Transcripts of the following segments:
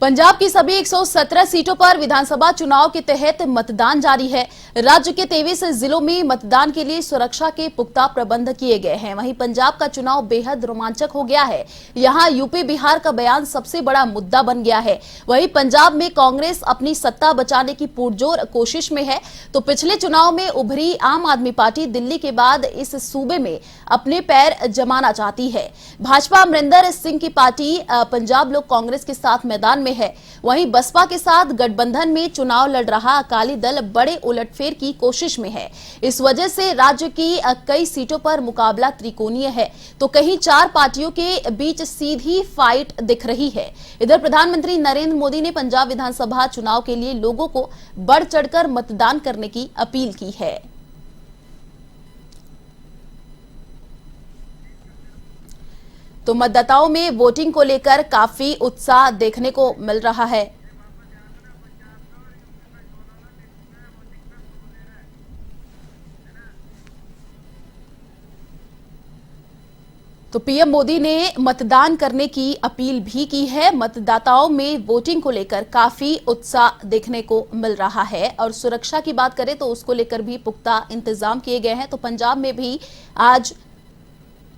पंजाब की सभी 117 सीटों पर विधानसभा चुनाव के तहत मतदान जारी है। राज्य के 23 जिलों में मतदान के लिए सुरक्षा के पुख्ता प्रबंध किए गए हैं। वहीं पंजाब का चुनाव बेहद रोमांचक हो गया है। यहां यूपी बिहार का बयान सबसे बड़ा मुद्दा बन गया है। वहीं पंजाब में कांग्रेस अपनी सत्ता बचाने की पुरजोर कोशिश में है, तो पिछले चुनाव में उभरी आम आदमी पार्टी दिल्ली के बाद इस सूबे में अपने पैर जमाना चाहती है। भाजपा अमरिंदर सिंह की पार्टी पंजाब लोक कांग्रेस के साथ मैदान में है। वहीं बसपा के साथ गठबंधन में चुनाव लड़ रहा अकाली दल बड़े उलटफेर की कोशिश में है। इस वजह से राज्य की कई सीटों पर मुकाबला त्रिकोणीय है, तो कहीं चार पार्टियों के बीच सीधी फाइट दिख रही है। इधर प्रधानमंत्री नरेंद्र मोदी ने पंजाब विधानसभा चुनाव के लिए लोगों को बढ़ चढ़कर मतदान करने की अपील की है। तो मतदाताओं में वोटिंग को लेकर काफी उत्साह देखने को मिल रहा है। तो पीएम मोदी ने मतदान करने की अपील भी की है। मतदाताओं में वोटिंग को लेकर काफी उत्साह देखने को मिल रहा है। और सुरक्षा की बात करें तो उसको लेकर भी पुख्ता इंतजाम किए गए हैं। तो पंजाब में भी आज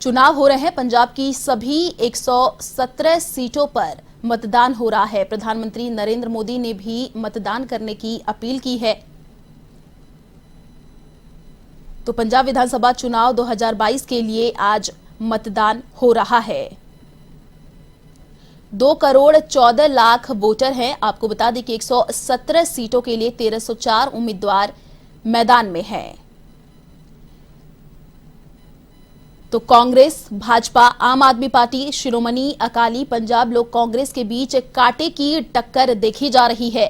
चुनाव हो रहे हैं। पंजाब की सभी 117 सीटों पर मतदान हो रहा है। प्रधानमंत्री नरेंद्र मोदी ने भी मतदान करने की अपील की है। तो पंजाब विधानसभा चुनाव 2022 के लिए आज मतदान हो रहा है। 2 करोड़ 14 लाख वोटर हैं। आपको बता दें कि 117 सीटों के लिए 1304 उम्मीदवार मैदान में हैं। तो कांग्रेस, भाजपा, आम आदमी पार्टी, शिरोमणि अकाली पंजाब लोक कांग्रेस के बीच कांटे की टक्कर देखी जा रही है।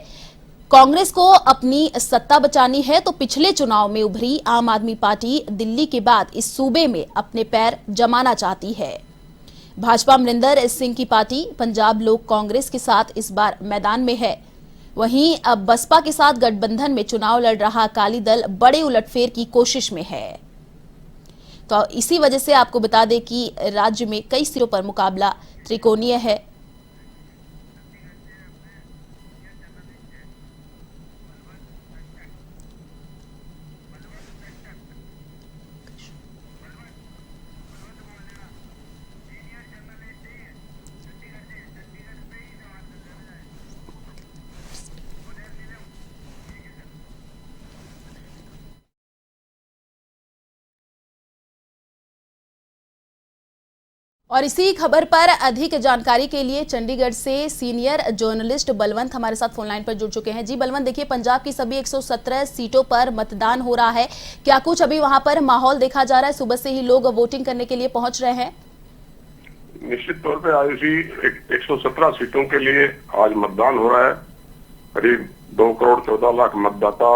कांग्रेस को अपनी सत्ता बचानी है, तो पिछले चुनाव में उभरी आम आदमी पार्टी दिल्ली के बाद इस सूबे में अपने पैर जमाना चाहती है। भाजपा अमरिंदर सिंह की पार्टी पंजाब लोक कांग्रेस के साथ इस बार मैदान में है। वहीं अब बसपा के साथ गठबंधन में चुनाव लड़ रहा अकाली दल बड़े उलटफेर की कोशिश में है। तो इसी वजह से आपको बता दें कि राज्य में कई सीटों पर मुकाबला त्रिकोणीय है। और इसी खबर पर अधिक जानकारी के लिए चंडीगढ़ से सीनियर जर्नलिस्ट बलवंत हमारे साथ फोन लाइन पर जुड़ चुके हैं। जी बलवंत, देखिए पंजाब की सभी 117 सीटों पर मतदान हो रहा है। क्या कुछ अभी वहां पर माहौल देखा जा रहा है? सुबह से ही लोग वोटिंग करने के लिए पहुंच रहे हैं। निश्चित तौर पर आयुषी 117 सीटों के लिए आज मतदान हो रहा है। करीब 2 करोड़ 14 लाख मतदाता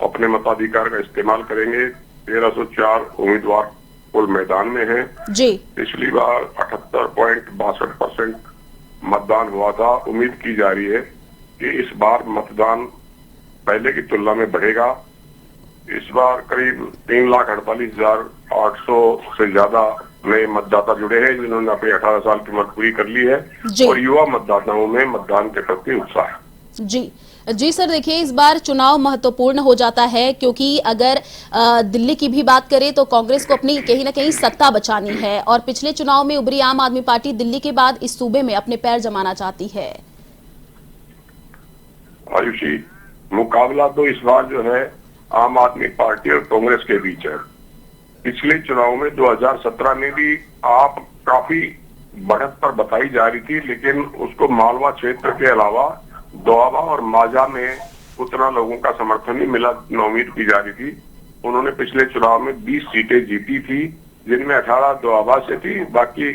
अपने मताधिकार का इस्तेमाल करेंगे। 1304 उम्मीदवार कुल मैदान में है जी। पिछली बार 78.62% मतदान हुआ था। उम्मीद की जा रही है कि इस बार मतदान पहले की तुलना में बढ़ेगा। इस बार करीब 3,48,800 से ज्यादा नए मतदाता जुड़े हैं, जिन्होंने अपनी 18 साल की उम्र पूरी कर ली है। और युवा मतदाताओं में मतदान के प्रति उत्साह है। जी सर, देखिए इस बार चुनाव महत्वपूर्ण हो जाता है, क्योंकि अगर दिल्ली की भी बात करें तो कांग्रेस को अपनी कहीं ना कहीं सत्ता बचानी है। और पिछले चुनाव में उभरी आम आदमी पार्टी दिल्ली के बाद इस सूबे में अपने पैर जमाना चाहती है। आयुषी, मुकाबला तो इस बार जो है आम आदमी पार्टी और कांग्रेस के बीच है। पिछले चुनाव में 2017 में भी आप काफी बढ़त पर बताई जा रही थी, लेकिन उसको मालवा क्षेत्र के अलावा दोआबा और माजा में उतना लोगों का समर्थन नहीं मिला जितना उम्मीद की जा रही थी। उन्होंने पिछले चुनाव में 20 सीटें जीती थी, जिनमें 18 दोआबा से थी, बाकी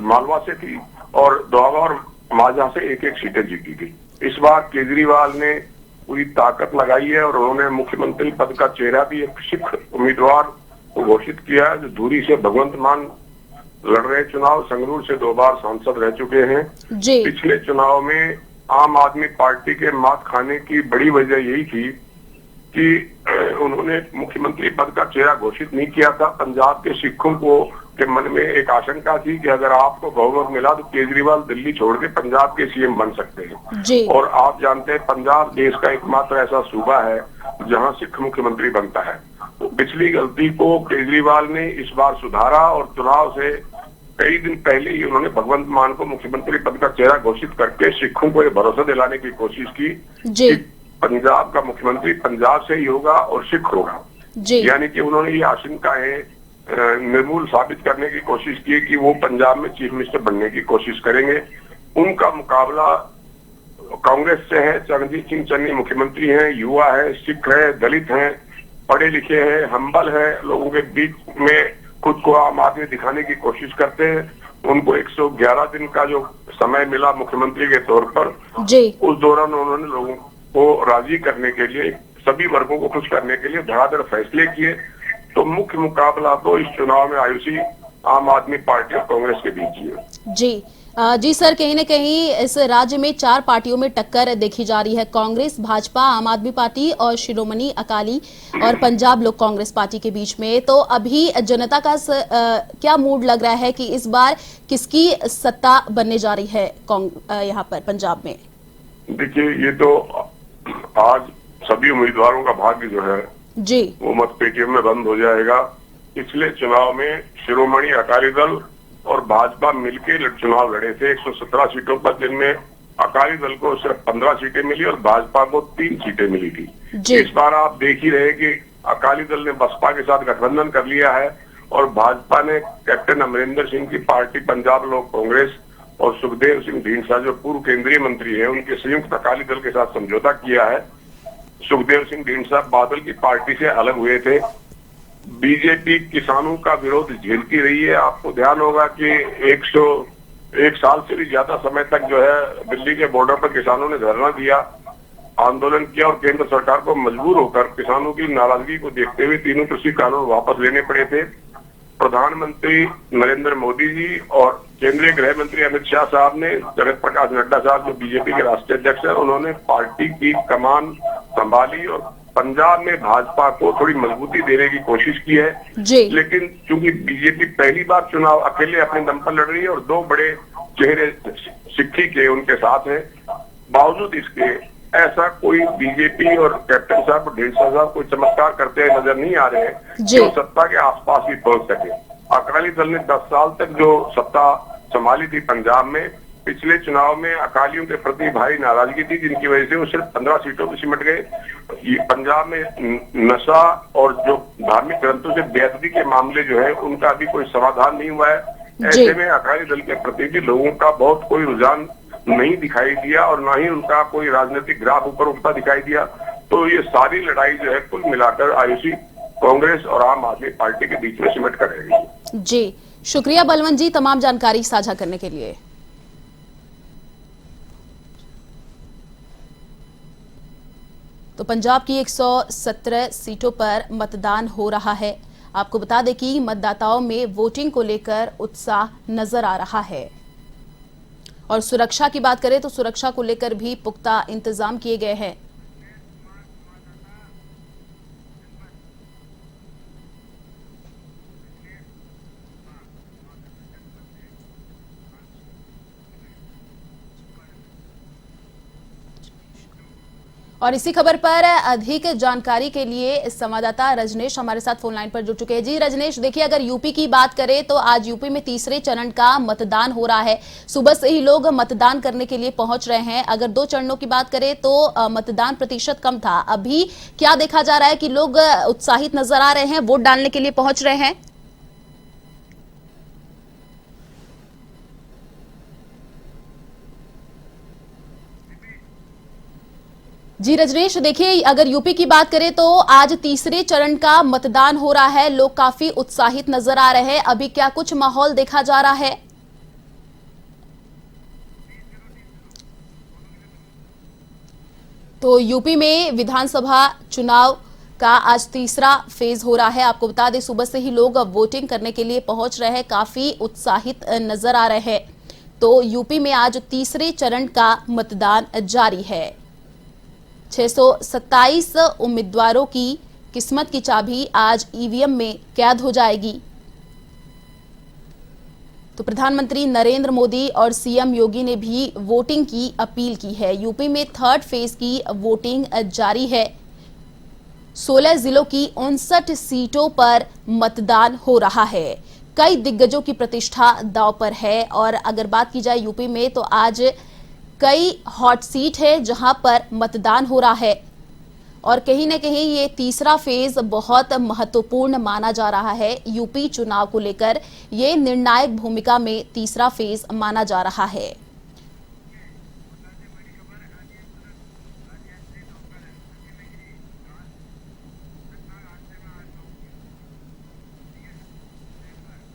मालवा से थी, और दोआबा और माजा से एक सीटें जीती थी। इस बार केजरीवाल ने पूरी ताकत लगाई है और उन्होंने मुख्यमंत्री पद का चेहरा भी एक सिख उम्मीदवार को घोषित किया है, जो दूरी से भगवंत मान लड़ रहे चुनाव। संगरूर से 2 बार सांसद रह चुके हैं। पिछले चुनाव में आम आदमी पार्टी के मात खाने की बड़ी वजह यही थी कि उन्होंने मुख्यमंत्री पद का चेहरा घोषित नहीं किया था। पंजाब के सिखों को के मन में एक आशंका थी कि अगर आपको बहुमत मिला तो केजरीवाल दिल्ली छोड़ के पंजाब के सीएम बन सकते हैं। जी। और आप जानते हैं पंजाब देश का एकमात्र ऐसा सूबा है जहां सिख मुख्यमंत्री बनता है। तो पिछली गलती को केजरीवाल ने इस बार सुधारा और चुनाव से कई दिन पहले ही उन्होंने भगवंत मान को मुख्यमंत्री पद का चेहरा घोषित करके सिखों को ये भरोसा दिलाने की कोशिश की जी। कि पंजाब का मुख्यमंत्री पंजाब से ही होगा और सिख होगा। जी। यानी कि उन्होंने ये आशंकाएं निर्मूल साबित करने की कोशिश की कि वो पंजाब में चीफ मिनिस्टर बनने की कोशिश करेंगे। उनका मुकाबला कांग्रेस से है। चरणजीत सिंह चन्नी मुख्यमंत्री हैं, युवा है, सिख है, दलित हैं, पढ़े लिखे हैं, हम्बल है, लोगों के बीच में खुद को आम आदमी दिखाने की कोशिश करते हैं। उनको 111 दिन का जो समय मिला मुख्यमंत्री के तौर पर, जी। उस दौरान उन्होंने लोगों को राजी करने के लिए, सभी वर्गों को खुश करने के लिए धड़ाधड़ फैसले किए। तो मुख्य मुकाबला तो इस चुनाव में आयुषी आम आदमी पार्टी और कांग्रेस के बीच ही है। जी। जी सर, कहीं न कहीं इस राज्य में 4 पार्टियों में टक्कर देखी जा रही है, कांग्रेस, भाजपा, आम आदमी पार्टी और शिरोमणि अकाली और पंजाब लोक कांग्रेस पार्टी के बीच में। तो अभी जनता का क्या मूड लग रहा है कि इस बार किसकी सत्ता बनने जा रही है यहाँ पर पंजाब में? देखिए, ये तो आज सभी उम्मीदवारों का भाग्य जो है जी, वो मत पेटीएम में बंद हो जाएगा। पिछले चुनाव में शिरोमणि अकाली दल और भाजपा मिलकर चुनाव लड़े थे 117 सीटों पर, जिनमें अकाली दल को सिर्फ 15 सीटें मिली और भाजपा को 3 सीटें मिली थी। इस बार आप देख ही रहे कि अकाली दल ने बसपा के साथ गठबंधन कर लिया है और भाजपा ने कैप्टन अमरिंदर सिंह की पार्टी पंजाब लोक कांग्रेस और सुखदेव सिंह ढींढसा जो पूर्व केंद्रीय मंत्री है, उनके संयुक्त अकाली दल के साथ समझौता किया है। सुखदेव सिंह ढींढसा बादल की पार्टी से अलग हुए थे। बीजेपी किसानों का विरोध झेलती रही है। आपको ध्यान होगा कि 101 साल से भी ज्यादा समय तक जो है दिल्ली के बॉर्डर पर किसानों ने धरना दिया, आंदोलन किया और केंद्र सरकार को मजबूर होकर किसानों की नाराजगी को देखते हुए तीनों कृषि कानून वापस लेने पड़े थे। प्रधानमंत्री नरेंद्र मोदी जी और केंद्रीय गृह मंत्री अमित शाह साहब ने, जगत प्रकाश नड्डा साहब जो बीजेपी के राष्ट्रीय अध्यक्ष हैं, उन्होंने पार्टी की कमान संभाली और पंजाब में भाजपा को थोड़ी मजबूती देने की कोशिश की है। लेकिन चूंकि बीजेपी पहली बार चुनाव अकेले अपने दम पर लड़ रही है और 2 बड़े चेहरे सिक्की के उनके साथ हैं, बावजूद इसके ऐसा कोई बीजेपी और कैप्टन साहब ढींढसा साहब कोई चमत्कार करते हुए नजर नहीं आ रहे हैं जो सत्ता के आसपास भी पहुंच सके। अकाली दल ने 10 साल तक जो सत्ता संभाली थी पंजाब में, पिछले चुनाव में अकालियों के प्रति भारी नाराजगी थी, जिनकी वजह से वो सिर्फ 15 सीटों में सिमट गए। पंजाब में नशा और जो धार्मिक ग्रंथों से बेअदबी के मामले जो है उनका अभी कोई समाधान नहीं हुआ है। ऐसे में अकाली दल के प्रति भी लोगों का बहुत कोई रुझान नहीं दिखाई दिया और ना ही उनका कोई राजनीतिक ग्राफ ऊपर उठता दिखाई दिया। तो ये सारी लड़ाई जो है कुल मिलाकर आयुषी कांग्रेस और आम आदमी पार्टी के बीच में सिमट कर रहेगी। जी, शुक्रिया बलवंत जी तमाम जानकारी साझा करने के लिए। तो पंजाब की 117 सीटों पर मतदान हो रहा है। आपको बता दें कि मतदाताओं में वोटिंग को लेकर उत्साह नजर आ रहा है। और सुरक्षा की बात करें तो सुरक्षा को लेकर भी पुख्ता इंतजाम किए गए हैं। और इसी खबर पर अधिक जानकारी के लिए संवाददाता रजनेश हमारे साथ फोन लाइन पर जुड़ चुके हैं। जी रजनेश, देखिए अगर यूपी की बात करें तो आज यूपी में तीसरे चरण का मतदान हो रहा है। सुबह से ही लोग मतदान करने के लिए पहुंच रहे हैं। अगर 2 चरणों की बात करें तो मतदान प्रतिशत कम था, अभी क्या देखा जा रहा है कि लोग उत्साहित नजर आ रहे हैं, वोट डालने के लिए पहुंच रहे हैं? जी रजनीश, देखिए अगर यूपी की बात करें तो आज तीसरे चरण का मतदान हो रहा है, लोग काफी उत्साहित नजर आ रहे हैं। अभी क्या कुछ माहौल देखा जा रहा है? तो यूपी में विधानसभा चुनाव का आज तीसरा फेज हो रहा है। आपको बता दें सुबह से ही लोग वोटिंग करने के लिए पहुंच रहे हैं, काफी उत्साहित नजर आ रहे हैं। तो यूपी में आज तीसरे चरण का मतदान जारी है। 627 उम्मीदवारों की किस्मत की चाबी आज ईवीएम में कैद हो जाएगी। तो प्रधानमंत्री नरेंद्र मोदी और सीएम योगी ने भी वोटिंग की अपील की है। यूपी में थर्ड फेज की वोटिंग जारी है। 16 जिलों की 59 सीटों पर मतदान हो रहा है। कई दिग्गजों की प्रतिष्ठा दांव पर है और अगर बात की जाए यूपी में तो आज कई हॉट सीट है जहां पर मतदान हो रहा है और कहीं न कहीं ये तीसरा फेज बहुत महत्वपूर्ण माना जा रहा है। यूपी चुनाव को लेकर ये निर्णायक भूमिका में तीसरा फेज माना जा रहा है।